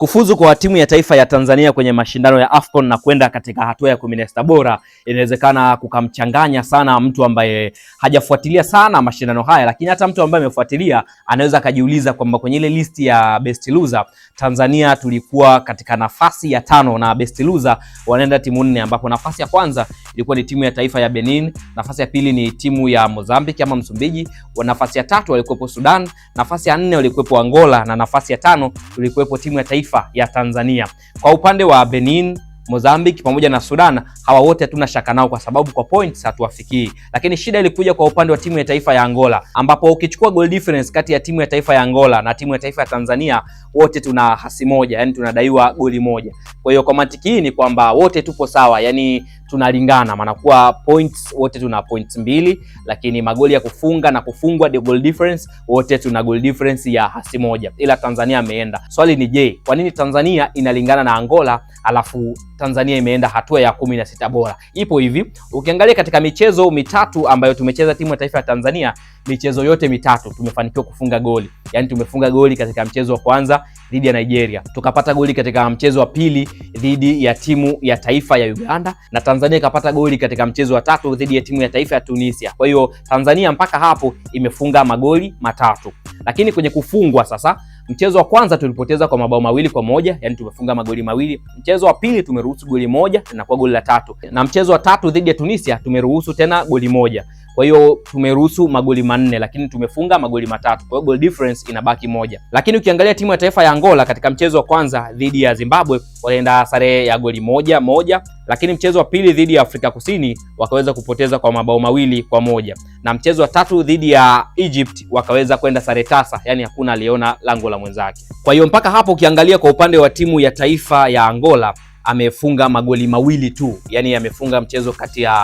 Kufuzu kwa timu ya taifa ya Tanzania kwenye mashindano ya AFCON na kwenda katika hatua ya 16 bora inawezekana kukamchanganya sana mtu ambaye hajafuatilia sana mashindano haya, lakini hata mtu ambaye amefuatilia anaweza akajiuliza kwamba kwenye ile listi ya best loser Tanzania tulikuwa katika nafasi ya 5 na best loser wanaenda timu 4, ambapo nafasi ya kwanza ilikuwa ni timu ya taifa ya Benin, nafasi ya pili ni timu ya Mozambique ama Msumbiji, nafasi ya 3 walikuwepo Sudan, nafasi ya 4 walikuwepo Angola na nafasi ya 5 tulikuwepo timu ya taifa ya Tanzania. Kwa upande wa Benin, Mozambique pamoja na Sudan, hawa wote hatuna shaka nao kwa sababu kwa points hatuwafikii. Lakini shida ilikuja kwa upande wa timu ya taifa ya Angola, ambapo ukichukua goal difference kati ya timu ya taifa ya Angola na timu ya taifa ya Tanzania, wote tuna hasi moja, yani tunadaiwa goli moja. Kwa hiyo kwa mantiki hii ni kwamba wote tupo sawa, yani tunalingana, maana kwa points wote tuna points 2, lakini magoli ya kufunga na kufungwa the goal difference wote tuna goal difference ya hasi moja, ila Tanzania ameenda. Swali ni je, kwa nini Tanzania inalingana na Angola alafu Tanzania imeenda hatua ya 16 bora? Ipo hivi, ukiangalia katika michezo mitatu ambayo tumecheza timu ya taifa ya Tanzania, michezo yote mitatu tumefanikiwa kufunga goli. Yani tumefunga goli katika mchezo wa kwanza dhidi ya Nigeria, tukapata goli katika mchezo wa pili dhidi ya timu ya taifa ya Uganda, na Tanzania ikapata goli katika mchezo wa tatu dhidi ya timu ya taifa ya Tunisia. Kwa hiyo Tanzania mpaka hapo imefunga magoli matatu. Lakini kwenye kufungwa sasa, mchezo wa kwanza tulipoteza kwa mabao 2-1, yani tumefunga magoli 2. Mchezo wa pili tumeruhusu goli 1 na kwa goli la 3. Na mchezo wa tatu dhidi ya Tunisia tumeruhusu tena goli 1. Kwa hiyo tumeruhusu magoli 4 lakini tumefunga magoli 3. Kwa hiyo goal difference inabaki 1. Lakini ukiangalia timu ya taifa ya Angola katika mchezo wa kwanza dhidi ya Zimbabwe walienda sare ya goli 1-1, lakini mchezo wa pili dhidi ya Afrika Kusini wakaweza kupoteza kwa mabao 2-1, na mchezo wa tatu dhidi ya Egypt wakaweza kwenda sare tasa, yani hakuna aliona lango la mwenzake. Kwa hiyo mpaka hapo ukiangalia kwa upande wa timu ya taifa ya Angola amefunga magoli 2 tu, yani amefunga mchezo kati ya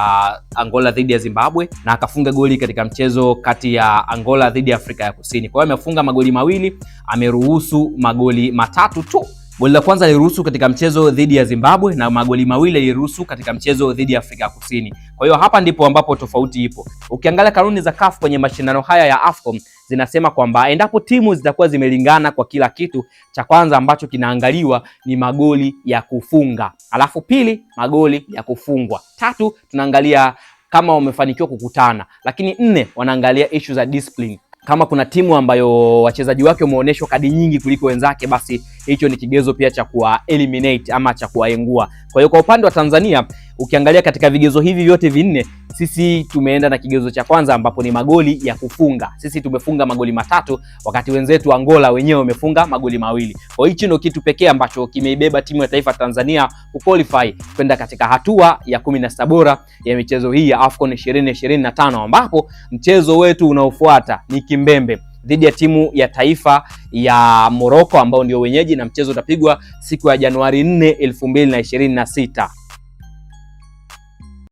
Angola dhidi ya Zimbabwe na akafunga goli katika mchezo kati ya Angola dhidi ya Afrika ya Kusini. Kwa hiyo amefunga magoli 2, ameruhusu magoli 3 tu. Goli la kwanza aliruhusu katika mchezo dhidi ya Zimbabwe na magoli 2 aliruhusu katika mchezo dhidi ya Afrika Kusini. Kwa hiyo hapa ndipo ambapo tofauti ipo. Ukiangalia kanuni za CAF kwenye mashindano haya ya AFCON zinasema kwamba endapo timu zitakuwa zimelingana kwa kila kitu, cha kwanza ambacho kinaangaliwa ni magoli ya kufunga, alafu pili magoli ya kufungwa, 3 tunaangalia kama wamefanikiwa kukutana, lakini 4 wanaangalia issue za discipline. Kama kuna timu ambayo wachezaji wake wameonyeshwa kadi nyingi kuliko wenzake, basi hicho ni kigezo pia cha kuwa eliminate ama cha kuwaengua. Kwa hiyo kwa upande wa Tanzania ukiangalia katika vigezo hivi vyote 4, sisi tumeenda na kigezo cha kwanza ambapo ni magoli ya kufunga. Sisi tumefunga magoli 3 wakati wenzetu Angola wenyewe wamefunga magoli 2. Kwa hiyo hicho ndio kitu pekee ambacho kimeibeba timu ya taifa Tanzania kuqualify kwenda katika hatua ya 16 bora ya michezo hii ya AFCON 2025, ambapo mchezo wetu unaofuata ni kimbembe dhidi ya timu ya taifa ya Morocco ambao ndio wenyeji, na mchezo utapigwa siku ya Januari 4, 2026.